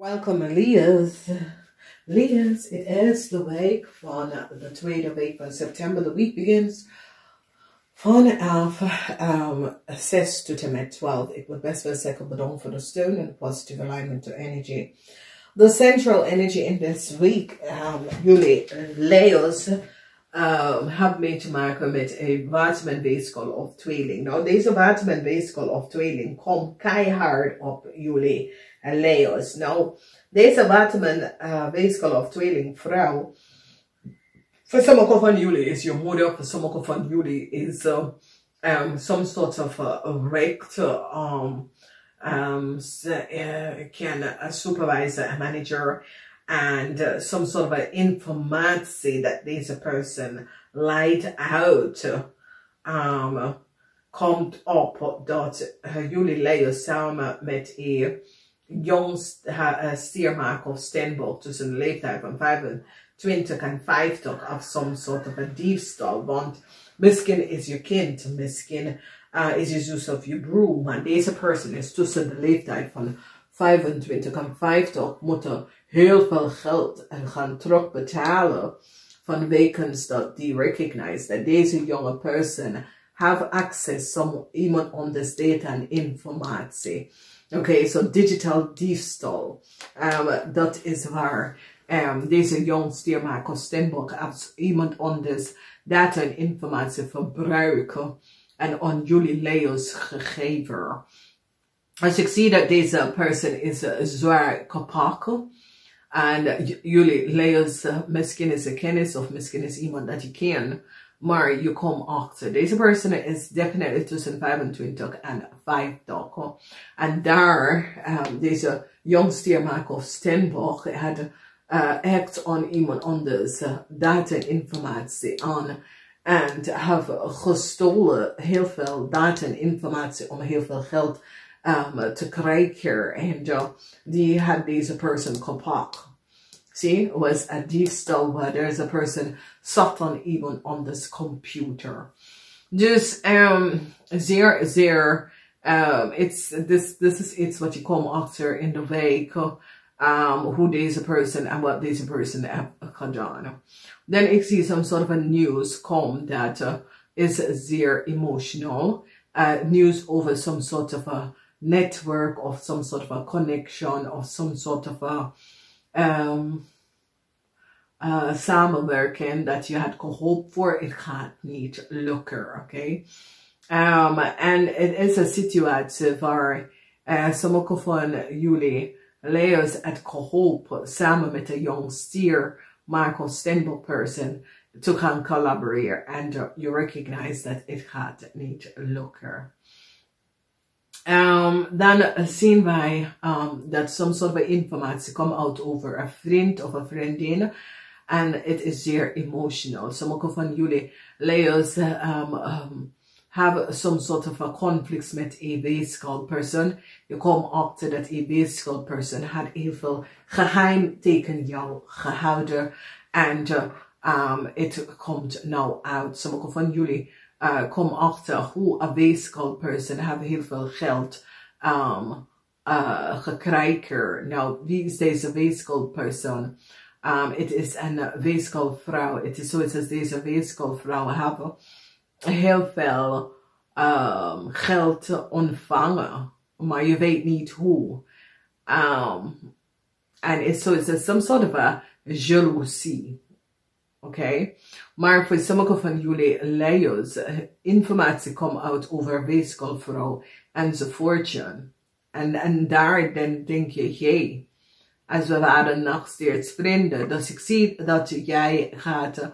Welkom Leeu's. Leeu's, it is de week van de tweede week van september. De week begint vanaf 6 tot en met 12. Ik wil best wel zeggen bedankt voor de steun en positive alignment to energy. The central energy in this week, jullie Leeu's, hebben mee te maken met een watermanweegsel of tweeling. Nou, deze watermanweegsel of tweeling komt keihard op jullie Leeu's. Nou, deze watermanweegsel of tweeling vrouw, voor sommigen van jullie is je moeder, voor sommigen van jullie is some sort of rector, a supervisor, a manager, and some sort of informatie that this person lied out komt op dat jullie Leeu's samen met een jong stiermaker of steenbok tussen de leeftijd van 25 en 50 of some sort of a diefstal. Want misschien is je kind, misschien is je zus of je broer, maar deze persoon is tussen de leeftijd van 25 en 50, moeten heel veel geld gaan terugbetalen vanwege dat die recognize dat deze jonge person have access to iemand anders data en informatie. Okay, so digital diefstal, dat is waar deze jong stiermaker steenbok als iemand anders data en informatie verbruiken en aan jullie Leeu's gegeven. Als ik zie dat deze person is zwaar kapot en jullie Leeu's misschien is een kennis of misschien is iemand dat je kent, maar je komt achter. Deze person is definitely tussen 25 en 50. En daar, deze jong stiermaker of steenbok had echt aan iemand anders data en informatie aan. En hebben gestolen heel veel data en informatie om heel veel geld te krijgen. En die had deze person kapot. See, was a diefstal where there's a person zat on iemand on this computer. Dus zeer, this is wat je komt achter in de week, hoe deze person en wat deze person heeft gedaan. Dan ik zie some sort of a news come that is zeer emotional. News over some sort of a network of some sort of a connection of some sort of a samenwerking dat je had gehoopt voor, het gaat niet lukken, oké? En het is een situatie waar sommige van jullie Leeu's het gehoopt samen met een jong stier, Marco Steenbok person, te gaan collaboreren en you recognize dat het gaat niet lukken. Dan zien wij dat some sort of informatie komt uit over een vriend of een vriendin. En het is zeer emotional. Sommige van jullie Leeu's have some sort of a conflicts met een weegschaal person. Je komt achter dat een weegschaal person had heel veel geheim tegen jou gehouden. En het komt nou uit. Sommige van jullie komen achter hoe een weegschaal person have heel veel geld gekregen. Nou, wie is deze weegschaal person? Het is een weegschaal-vrouw. Het is zoiets als deze weegschaal-vrouwen hebben heel veel geld ontvangen, maar je weet niet hoe. En het is zoiets als some sort of a jaloezie. Okay? Maar voor sommige van jullie Leeu's, informatie komt uit over weegschaal-vrouw enzovoort. En daar dan denk je, hey, als we waren nog steeds vrienden. Dus ik zie dat jij gaat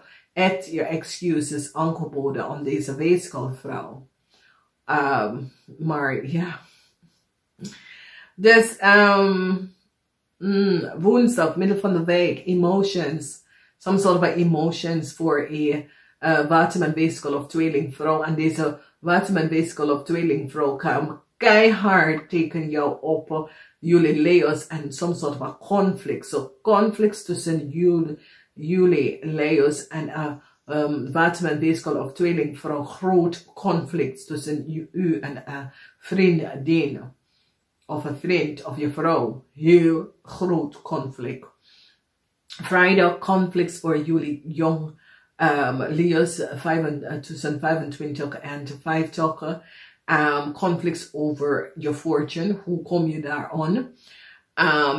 je excuses aangeboden aan deze weegschaal-vrouw. Maar ja. Dus woensdag, middel van de week, emotions. Some sort of emotions voor een watermanweegschaal of tweelingvrouw. En deze watermanweegschaal of tweelingvrouw kan keihard tegen jou op jullie Leeu's en some sort of a conflict. So conflicts tussen jullie Leeu's en watermanweegschaal of tweelingvrouw. Groot conflicts tussen u en vriendin. of een vriend of je vrouw. Heel groot conflict. Vrijdag conflicts voor jullie jong Leo's tussen 25 en 50. Conflicts over je fortune. Hoe kom je daar aan?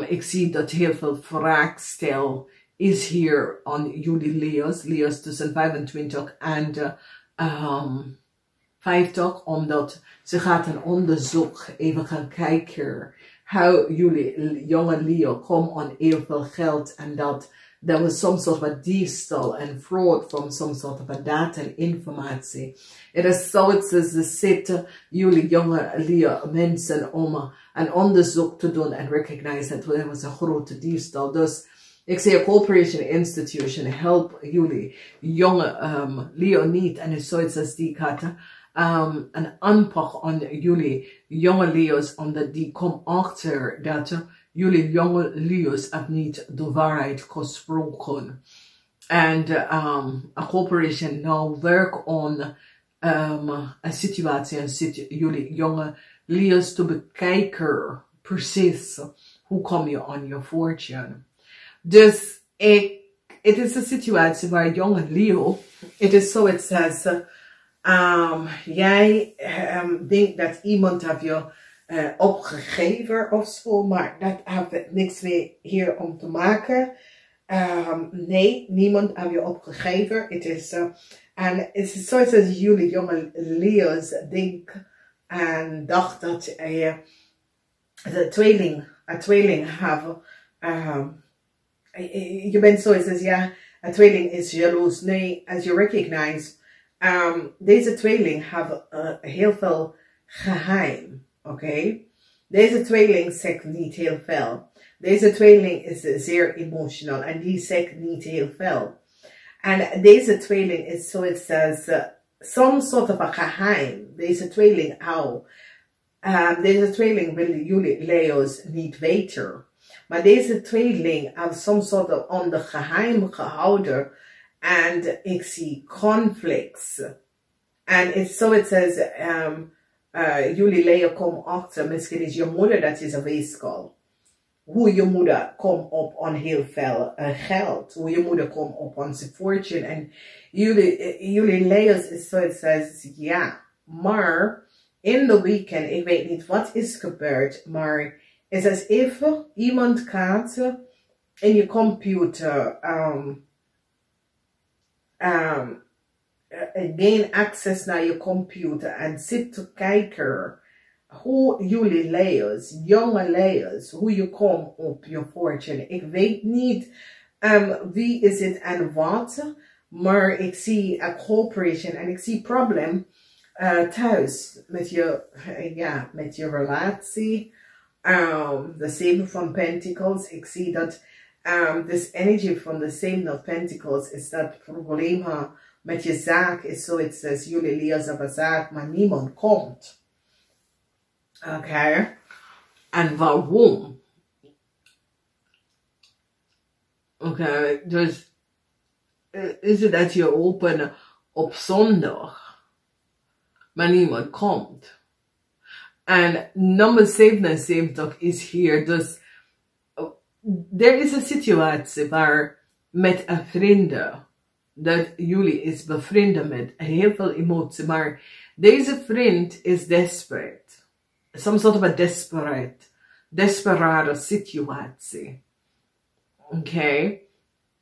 Ik zie dat heel veel vraagstel is hier aan jullie Leo's. Leo's tussen 25 en 50. Omdat ze gaat een onderzoek even gaan kijken. Hoe jullie jonge Leo komen aan heel veel geld. En dat there was some sort of a diefstal and fraud from some sort of a data and informatie. Het is zo, het is de zitten jullie jonge Leo mensen om een onderzoek te doen en recognize dat er was een grote diefstal. Dus ik zie een corporation institution help jullie jonge Leo niet. En het is zoiets als die katten. Een aanpak aan jullie jonge Leo's, omdat die komen achter dat jullie jonge Leo's hebben niet de waarheid gesproken. En een corporation nou werkt aan een situatie, jullie jonge Leo's te bekijken, precies, hoe kom je aan je fortune. Dus het is een situatie waar jonge Leo, het is zo, het says, jij denkt dat iemand heeft je opgegeven of zo, maar dat heeft niks meer hier om te maken. Nee, niemand heeft je opgegeven. Het is, en het is zoals jullie jonge Leo's denken en dacht dat je een tweeling hebben. Je bent zoals ja, een tweeling is jaloers. Nee, als je recognize, deze tweeling hebben heel veel geheim. Oké? Deze tweeling zegt niet heel veel. Deze tweeling is zeer emotional en die zegt niet heel veel. En deze tweeling is zoiets als some sort of a geheim. Deze tweeling hou. Deze tweeling willen jullie Leo's niet weten. Maar deze tweeling heeft some sort of onder geheim gehouden. En ik zie conflicts. En it's so it says, jullie Leo komen achter, misschien is je moeder, dat is een weeskal. Hoe je moeder komt op aan heel veel geld. Hoe je moeder komt op aan zijn fortune. En jullie Leo's is so it says, ja. Maar in de weekend, ik weet niet wat is gebeurd, maar het is alsof iemand gaat in je computer, gain access naar je computer en zit te kijken hoe jullie Leo's, jonge Leo's, hoe je komt op je fortune. Ik weet niet wie is het en wat, maar ik zie een corporation en ik zie probleem thuis met je relatie. The Seven van Pentacles, ik zie dat this energy from the Seven of Pentacles is dat probleem met je zaak is zo, het says jullie Leo's hebben een zaak, maar niemand komt. Oké. En waarom? Oké, dus is het dat je open op zondag, maar niemand komt. En nummer 77 is hier, dus er is een situatie waar met een vrienden, dat jullie is bevrienden met heel veel emotie, maar deze vriend is desperate. Some sort of a desperate situatie. Oké.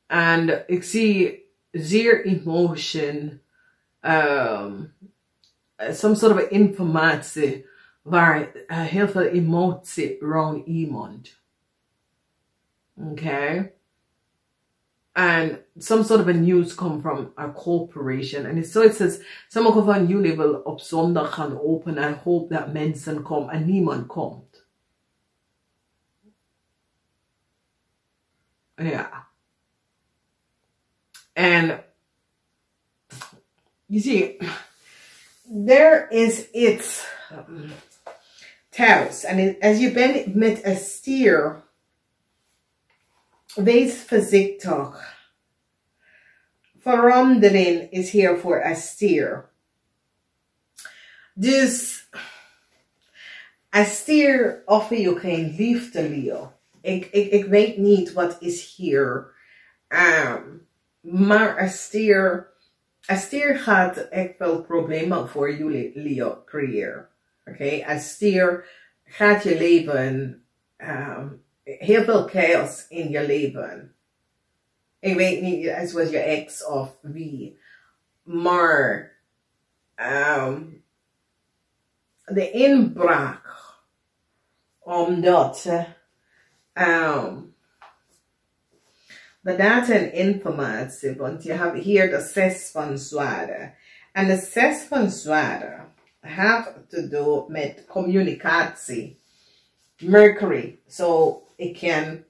En ik zie zeer emotion, some sort of informatie, waar heel veel emotie rond iemand. Okay. And some sort of a news come from a corporation. And so it says, sommige van jullie wil op zondag gaan openen en hoop dat mensen komen en niemand komt. Ja. And you see, there is its thuis. En als je bent met een stier, wees voorzichtig. Verandering is hier voor een stier. Dus Stier offer je geen liefde, Leo. Ik weet niet wat is hier. Maar Stier gaat echt wel problemen voor jullie, Leo, creëren. Oké, Stier gaat je leven, heel veel chaos in je leven. Ik weet niet, het was je ex of wie. Maar de inbraak, omdat de data en informatie, want je hebt hier de 6 van zwaarden. En de 6 van zwaarden heeft te doen met communicatie. Mercury. So, ik ken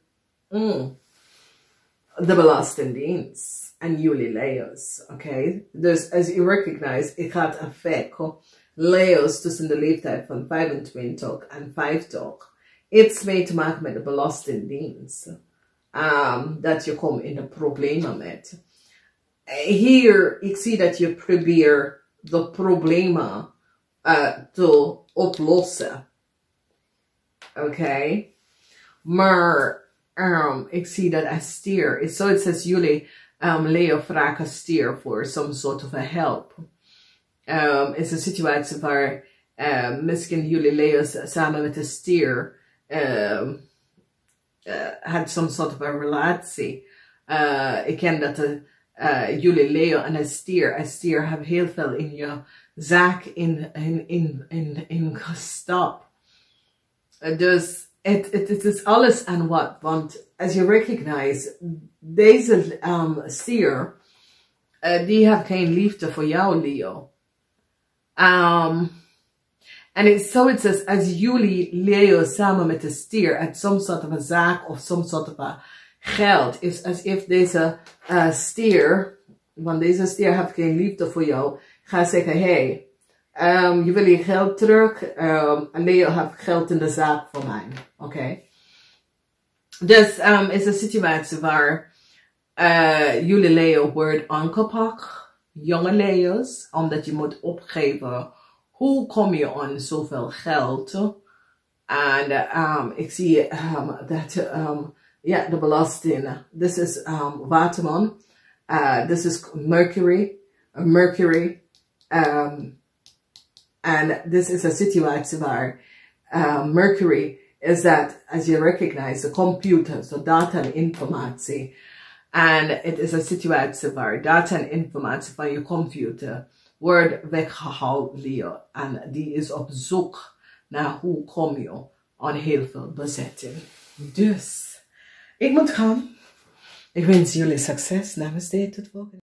de Belastingdienst en jullie Leo's. Oké? Dus als je recognize, ik had effect Leo's tussen de leeftijd van 25 en 50. Iets mee te maken met de Belastingdienst. Dat je komt in de problemen met. Hier, ik zie dat je probeert de problemen te oplossen. Oké? Maar ik zie dat Stier is zoiets als jullie Leo vragen Stier voor some sort of a help. Is een situatie waar misschien jullie Leo's samen met de Stier had some sort of a relatie. Ik ken dat jullie Leo en Stier hebben heel veel in je zaak in gestapt. Dus het is alles aan wat, want als je recognize, deze Stier, die heeft geen liefde voor jou, Leo. En het is zoiets als jullie Leo samen met de Stier uit some sort of a zaak of some sort of a geld, is als if deze Stier, want deze Stier heeft geen liefde voor jou, gaat zeggen, hey, je wil je geld terug, en Leo heeft geld in de zaak voor mij, oké? Dus is een situatie waar jullie Leo wordt aangepakt, jonge Leo's, omdat je moet opgeven, hoe kom je aan zoveel geld? En ik zie dat de belasting, dit is Waterman, dit is Mercury, en dit is een situatie waar Mercury is dat, as you recognize, the computer, so data en informatie. En het is een situatie waar data en informatie van je computer wordt weggehaald, Leo. En die is op zoek naar hoe kom je aan heel veel bezetting. Dus, ik moet gaan. Ik wens jullie succes. Namaste, tot volgende.